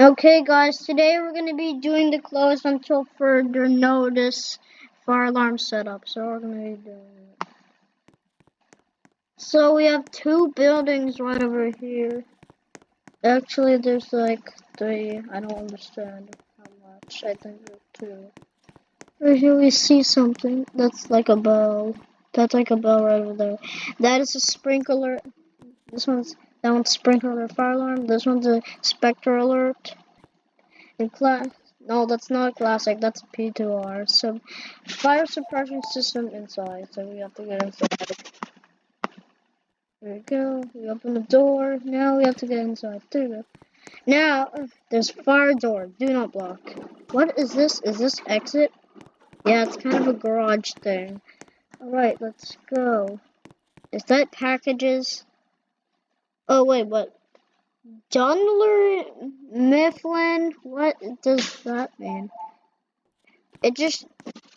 Okay, guys, today we're going to be doing the close until further notice fire alarm setup. So we're going to be doing it. So we have two buildings right over here. Actually, there's like three. I don't understand how much. I think there's two. Right here we see something. That's like a bell. That's like a bell right over there. That is a sprinkler. That one's sprinkler fire alarm. This one's a spectre alert. In class, no, that's not classic. That's P2R. So, fire suppression system inside. So we have to get inside. There we go. We open the door. Now we have to get inside. There we go. Now there's fire door. Do not block. What is this? Is this exit? Yeah, it's kind of a garage thing. All right, let's go. Is that packages? Oh wait, what? Dunder Mifflin? What does that mean? It just,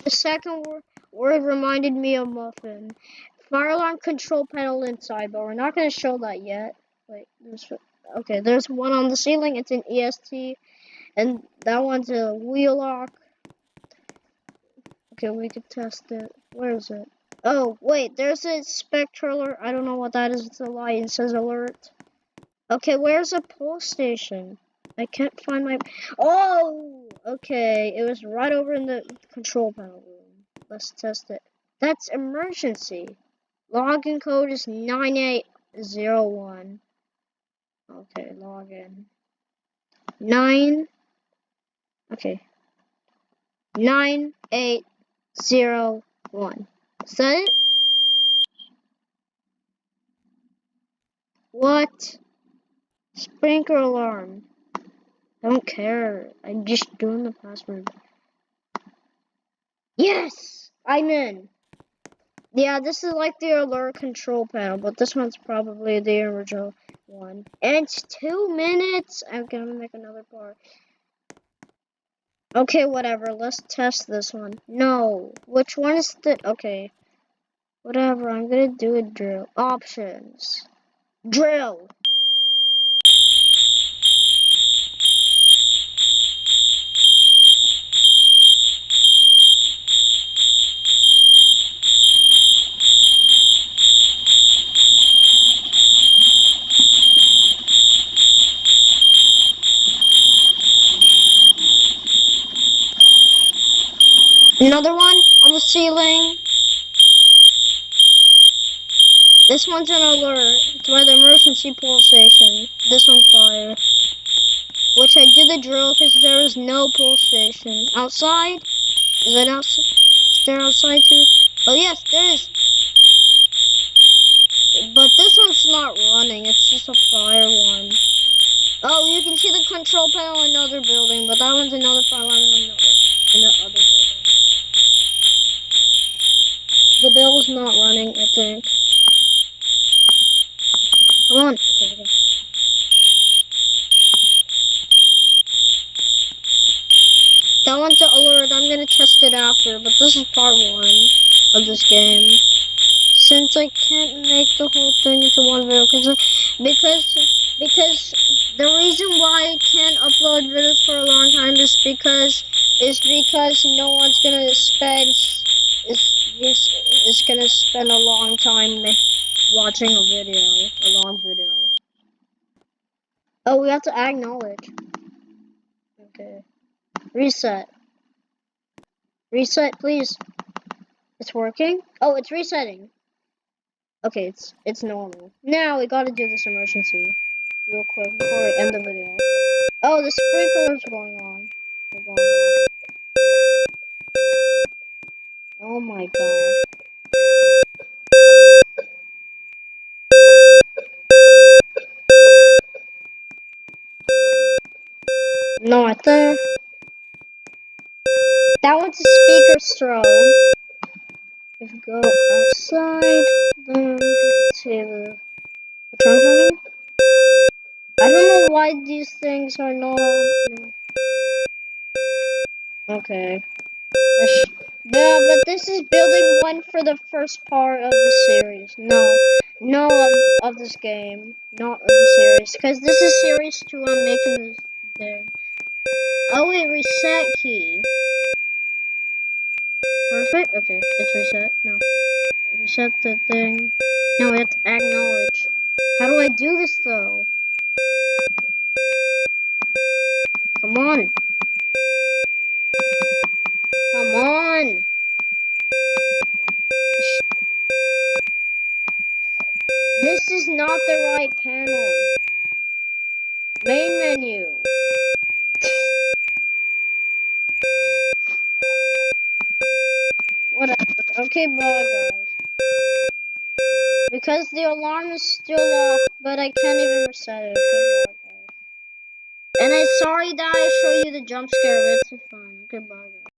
the second word reminded me of muffin. Fire alarm control panel inside, but we're not going to show that yet. Wait, there's one on the ceiling. It's an EST, and that one's a wheel lock. Okay, we could test it. Where is it? Oh, wait, there's a spectral alert. I don't know what that is. It's a light. It says alert. Okay, where's a pole station? I can't find my... Oh! Okay, it was right over in the control panel room. Let's test it. That's emergency. Login code is 9801. Okay, login. 9... Okay. 9801. Is that it? What? Sprinkler alarm. I don't care. I'm just doing the password. Yes! I'm in. Yeah, this is like the alert control panel, but this one's probably the original one. And it's 2 minutes. I'm gonna make another part. Okay, whatever. Let's test this one. No. Which one is the... Okay. Whatever. I'm gonna do a drill. Options. Drill. Another one on the ceiling. This one's an alert. It's by the emergency pole station. This one fire. Which I did the drill because there is no pole station. Outside? Is it outside? Is there outside too? Oh yes, there is. But this one's not running. It's just a fire one. Oh, you can see the control panel in another building, but that one's another fire line in the other building. The bell's not running, I think. Come on. Okay. That one's an alert. I'm gonna test it after, but this is part 1 of this game. Since I can't make the whole thing into one video, because the reason why I can't upload videos for a long time is because no one's gonna spend a long time watching a long video. Oh, we have to acknowledge. Okay. Reset. Reset, please. It's working? Oh, it's resetting. Okay, it's normal. Now we gotta do this emergency real quick before we end the video. Oh, the sprinkler's going on. They're going on. Oh my god. No, right there. That one's a speaker strobe. If you go outside, then let's see the trunk running. I don't know why these things are not on. Okay. Yeah, but this is building 1 for the first part of the series. No of this game. Not of the series. Because this is series 2 I'm making thing. Oh wait, reset key. Perfect. Okay, it's reset. No. Reset the thing. No, we have to acknowledge. How do I do this though? Come on. Come on. This is not the right panel. Main menu. Whatever. Okay, bye guys. Because the alarm is still off, but I can't even reset it. Okay, bye guys. And I'm sorry that I show you the jump scare, but it's fine. Goodbye guys.